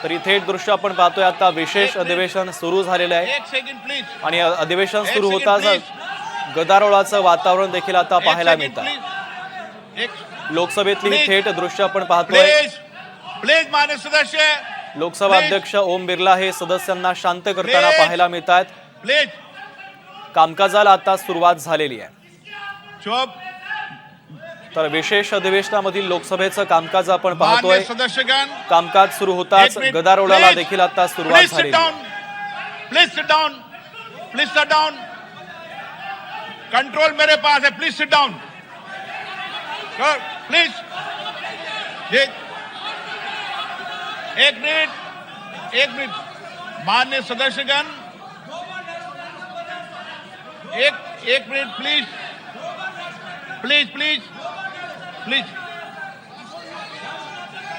तरी थेट दृश्य आपण पाहतोय आता विशेष अधिवेशन सुरू झालेलं आहे एक सेकंड प्लीज. आणि अधिवेशन सुरू एक होताच सेकंड, गदारोळाचं वातावरण देखील आता पाहायला मिळतं. एक लोकसभेतली ही थेट दृश्य आपण पाहतोय. प्लीज प्लीज मान्य सदस्य लोकसभा अध्यक्ष ओम बिर्ला हे सदस्यांना शांत करताना पाहायला मिळतात. प्लीज कामकाजाला आता सुरुवात झालेली आहे. चुप. तर विशेष अधिवेशनामधील लोकसभेचं कामकाज आपण पाहतोय. मान्य सदस्यगण कामकाज सुरू होताच गदारोळाला देखील आता सुरुवात प्लीज सिट झाली. Down. Please sit down. Please sit down. Control मेरे पास है. Please sit down. प्लीज. एक मिनट मान्य सदस्यगण एक minute please please please please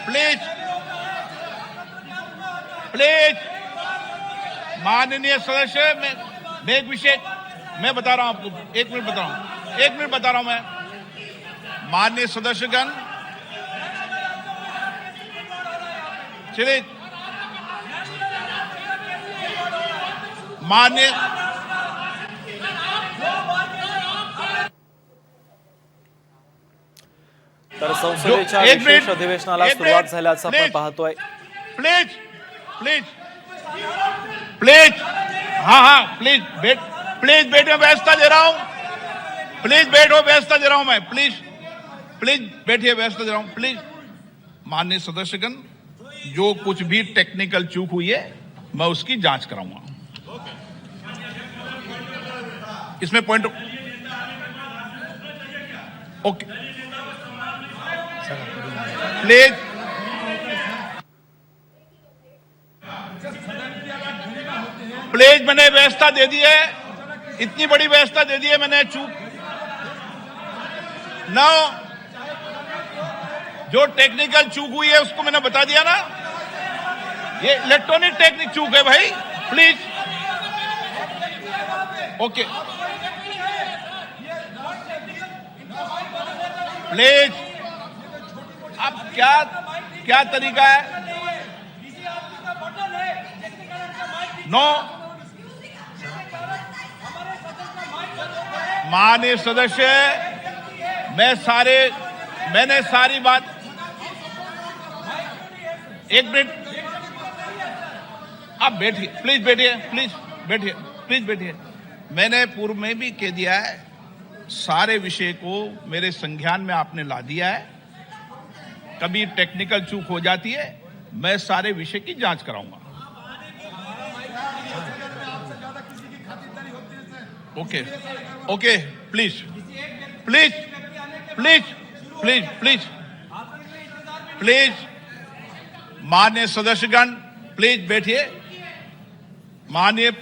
please please माननीय सदस्य मैं एक विषय मैं बता रहा हूं आपको. एक मिनट बता रहा हूं मैं. माननीय सदस्यगण चलिए. मान्य तर संसदेच्या एक मिनिट, विशेष अधिवेशनाला एक सुरुवात मिनिट, झाल्याचं आपण प्लीज. पाहतोय. प्लीज प्लीज प्लीज हाँ प्लीज बैठो. व्यवस्था दे रहा हूं. प्लीज बैठो. व्यवस्था दे रहा हूं मैं. प्लीज बैठिए. व्यवस्था दे रहा हूं. प्लीज. माननीय सदस्यगण जो कुछ भी टेक्निकल चूक हुई है मैं उसकी जांच कराऊंगा. इसमें पॉइंट ओके. प्लीज प्लीज मैंने व्यवस्था दे दी है. इतनी बड़ी व्यवस्था दे दी है मैंने. चूक नो जो टेक्निकल चूक हुई है उसको मैंने बता दिया ना. ये इलेक्ट्रॉनिक टेक्निक चूक है भाई. Please okay. प्लीज. अब क्या तरीका है. नो माननीय सदस्य मैंने सारी बात. एक मिनट आप बैठिए. प्लीज बैठिए. मैंने पूर्व में भी कह दिया है. सारे विषय को मेरे संज्ञान में आपने ला दिया है. कभी टेक्निकल चूक हो जाती है मैं सारे विषय की जांच कराऊंगा. ओके. प्लीज माननीय सदस्यगण प्लीज बैठिए.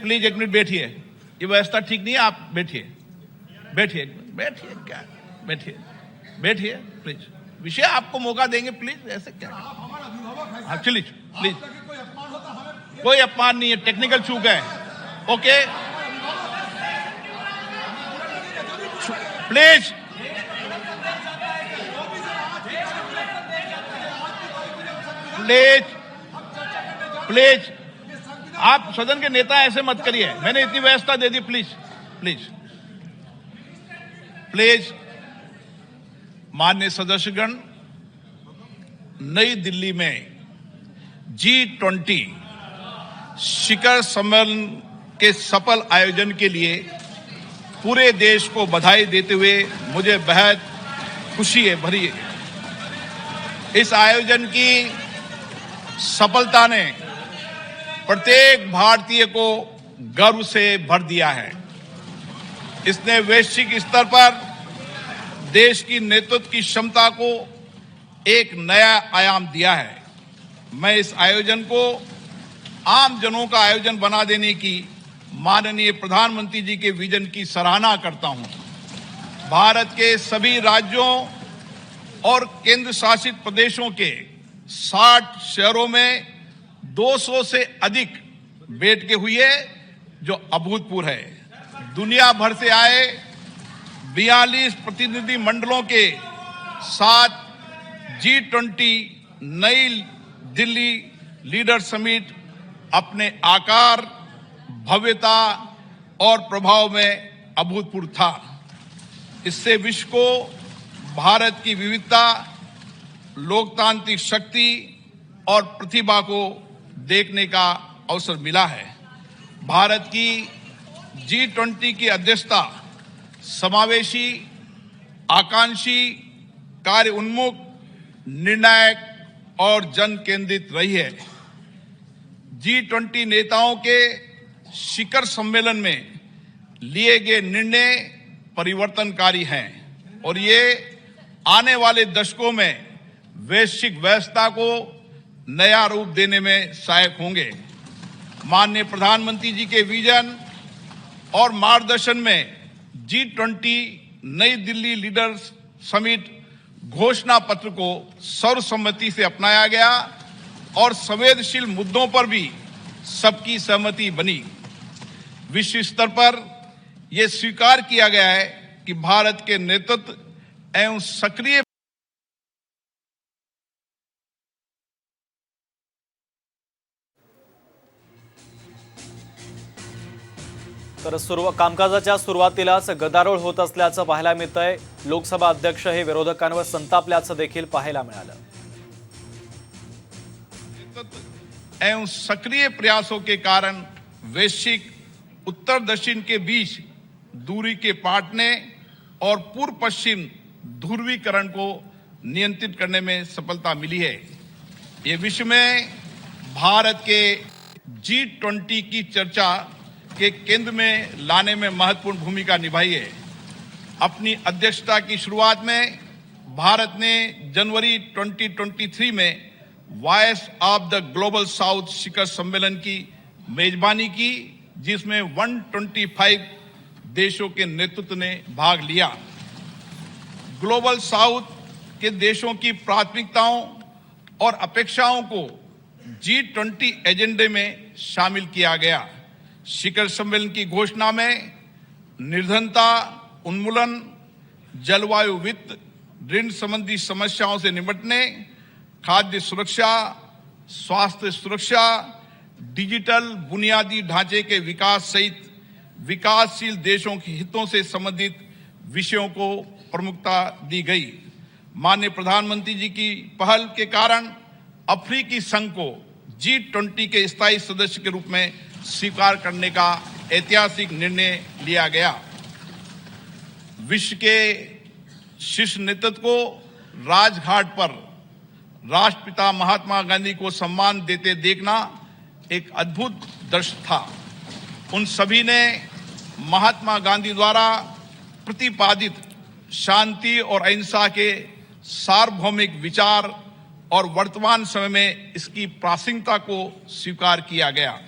प्लीज एक मिनट बैठिए. ये व्यवस्था ठीक नहीं है. आप बैठिए. क्या बैठिए प्लीज. विषय आपको मौका देंगे. प्लीज ऐसे क्या. हाँ चलिए प्लीज. कोई अपमान नहीं है. टेक्निकल चूक है. ओके. प्लीज आप सदन के नेता ऐसे मत करिए. मैंने इतनी व्यवस्था दे दी. प्लीज माननीय सदस्यगण नई दिल्ली में G20 शिखर सम्मेलन के सफल आयोजन के लिए पूरे देश को बधाई देते हुए मुझे बेहद खुशी है भरी. इस आयोजन की सफलता ने प्रत्येक भारतीय को गर्व से भर दिया है. इसने वैश्विक स्तर पर देश की नेतृत्व की क्षमता को एक नया आयाम दिया है. मैं इस आयोजन को आम जनों का आयोजन बना देने की माननीय प्रधानमंत्री जी के विजन की सराहना करता हूं. भारत के सभी राज्यों और केंद्र शासित प्रदेशों के 60 शहरों में 200 से अधिक बैठकें हुई है जो अभूतपूर्व है. दुनिया भर से आए 42 प्रतिनिधि मंडलों के साथ G20 नई दिल्ली लीडर समिट अपने आकार, भव्यता और प्रभाव में अभूतपूर्व था। इससे विश्व को भारत की विविधता, लोकतांत्रिक शक्ति और प्रतिभा को देखने का अवसर मिला है। भारत की G20 की अध्यक्षता समावेशी, आकांक्षी, कार्य उन्मुख, निर्णायक और जन केंद्रित रही है। G20 नेताओं के शिखर सम्मेलन में लिए गए निर्णय परिवर्तनकारी हैं और ये आने वाले दशकों में वैश्विक व्यवस्था को नया रूप देने में सहायक होंगे। माननीय प्रधानमंत्री जी के विजन और मार्गदर्शन में G20 नई दिल्ली लीडर्स समिट घोषणा पत्र को सर्वसम्मति से अपनाया गया और संवेदनशील मुद्दों पर भी सबकी सहमति बनी। विश्व स्तर पर यह स्वीकार किया गया है कि भारत के नेतृत्व एवं सक्रिय तर कामकाजाच्या सुरुवातीलाच गदारोळ होत असल्याचं पाहायला मिळतंय। लोकसभा अध्यक्ष हे विरोधकांवर संतापल्याचं देखील पाहायला मिळालं। एवं सक्रिय प्रयासों के कारण वैश्विक उत्तर दक्षिण के बीच दूरी के पाटने और पूर्व पश्चिम ध्रुवीकरण को नियंत्रित करने में सफलता मिली है। ये विश्व में भारत के G20 की चर्चा के केंद्र में लाने में महत्वपूर्ण भूमिका निभाई है। अपनी अध्यक्षता की शुरुआत में भारत ने जनवरी 2023 में voice of the global south शिखर सम्मेलन की मेजबानी की, जिसमें 125 देशों के नेतृत्व ने भाग लिया। ग्लोबल साउथ के देशों की प्राथमिकताओं और अपेक्षाओं को G20 एजेंडे में शामिल किया गया। शिखर सम्मेलन की घोषणा में निर्धनता उन्मूलन, जलवायु वित्त, ऋण संबंधी समस्याओं से निपटने, खाद्य सुरक्षा, स्वास्थ्य सुरक्षा, डिजिटल बुनियादी ढांचे के विकास सहित विकासशील देशों के हितों से संबंधित विषयों को प्रमुखता दी गई। माननीय प्रधानमंत्री जी की पहल के कारण अफ्रीकी संघ को G20 के स्थायी सदस्य के रूप में स्वीकार करने का ऐतिहासिक निर्णय लिया गया। विश्व के शीर्ष नेतृत्व को राजघाट पर राष्ट्रपिता महात्मा गांधी को सम्मान देते देखना एक अद्भुत दृश्य था। उन सभी ने महात्मा गांधी द्वारा प्रतिपादित शांति और अहिंसा के सार्वभौमिक विचार और वर्तमान समय में इसकी प्रासंगिकता को स्वीकार किया गया।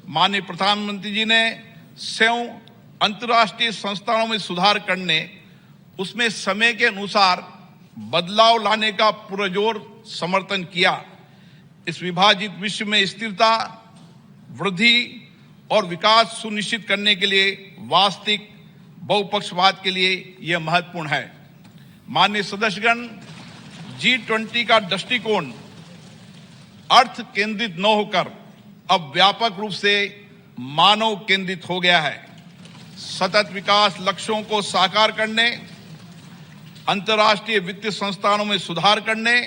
माननीय प्रधानमंत्री जी ने स्वयं अंतर्राष्ट्रीय संस्थानों में सुधार करने, उसमें समय के अनुसार बदलाव लाने का पुरजोर समर्थन किया। इस विभाजित विश्व में स्थिरता, वृद्धि और विकास सुनिश्चित करने के लिए वास्तविक बहुपक्षवाद के लिए यह महत्वपूर्ण है। माननीय सदस्यगण, G20 का दृष्टिकोण अर्थ केंद्रित न होकर अब व्यापक रूप से मानव केंद्रित हो गया है। सतत विकास लक्ष्यों को साकार करने, अंतर्राष्ट्रीय वित्तीय संस्थानों में सुधार करने,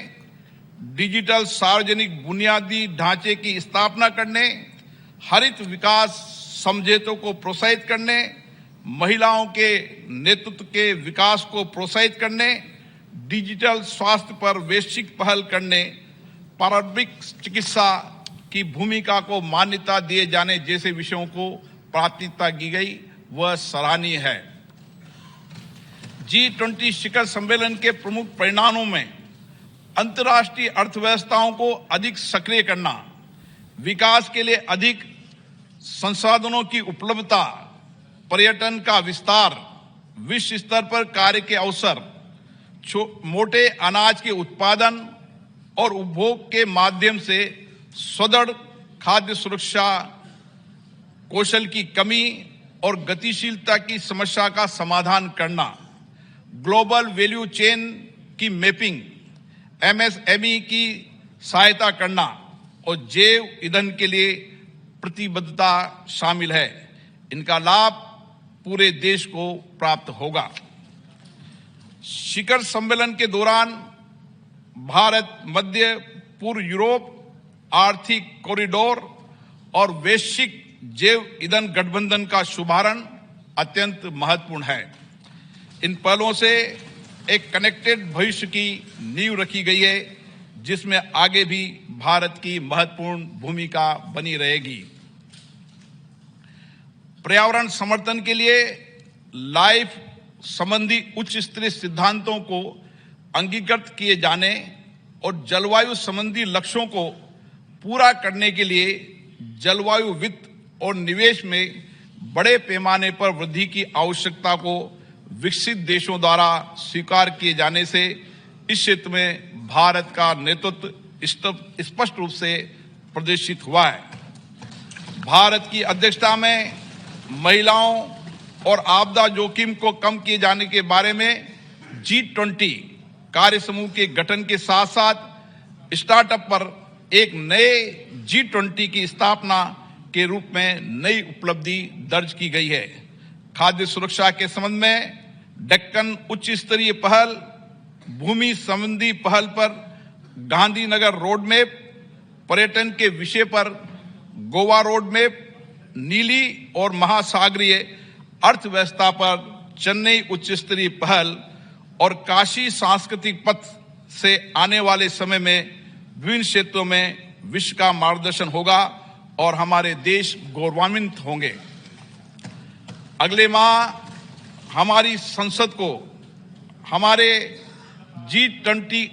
डिजिटल सार्वजनिक बुनियादी ढांचे की स्थापना करने, हरित विकास समझौतों को प्रोत्साहित करने, महिलाओं के नेतृत्व के विकास को प्रोत्साहित करने, डिजिटल स्वास्थ्य पर वैश्विक पहल करने, प्रारंभिक चिकित्सा की भूमिका को मान्यता दिए जाने जैसे विषयों को प्राथमिकता दी गई, वह सराहनीय है। G20 शिखर सम्मेलन के प्रमुख परिणामों में अंतर्राष्ट्रीय अर्थव्यवस्थाओं को अधिक सक्रिय करना, विकास के लिए अधिक संसाधनों की उपलब्धता, पर्यटन का विस्तार, विश्व स्तर पर कार्य के अवसर, मोटे अनाज के उत्पादन और उपभोग के माध्यम से सुदृढ़ खाद्य सुरक्षा, कौशल की कमी और गतिशीलता की समस्या का समाधान करना, ग्लोबल वैल्यू चेन की मैपिंग, MSME की सहायता करना और जैव ईंधन के लिए प्रतिबद्धता शामिल है। इनका लाभ पूरे देश को प्राप्त होगा। शिखर सम्मेलन के दौरान भारत मध्य पूर्व यूरोप आर्थिक कॉरिडोर और वैश्विक जैव ईंधन गठबंधन का शुभारंभ अत्यंत महत्वपूर्ण है। इन पहलों से एक कनेक्टेड भविष्य की नींव रखी गई है, जिसमें आगे भी भारत की महत्वपूर्ण भूमिका बनी रहेगी। पर्यावरण समर्थन के लिए लाइफ संबंधी उच्च स्तरीय सिद्धांतों को अंगीकृत किए जाने और जलवायु संबंधी लक्ष्यों को पूरा करने के लिए जलवायु वित्त और निवेश में बड़े पैमाने पर वृद्धि की आवश्यकता को विकसित देशों द्वारा स्वीकार किए जाने से इस क्षेत्र में भारत का नेतृत्व स्पष्ट रूप से प्रदर्शित हुआ है। भारत की अध्यक्षता में महिलाओं और आपदा जोखिम को कम किए जाने के बारे में G20 कार्य समूह के गठन के साथ साथ स्टार्टअप पर एक नए G20 की स्थापना के रूप में नई उपलब्धि दर्ज की गई है। खाद्य सुरक्षा के संबंध में डेक्कन उच्च स्तरीय पहल, भूमि संबंधी पहल पर गांधीनगर रोड मैप, पर्यटन के विषय पर गोवा रोड मैप, नीली और महासागरीय अर्थव्यवस्था पर चेन्नई उच्च स्तरीय पहल और काशी सांस्कृतिक पथ से आने वाले समय में विभिन्न क्षेत्रों में विश्व का मार्गदर्शन होगा और हमारे देश गौरवान्वित होंगे। अगले माह हमारी संसद को हमारे G20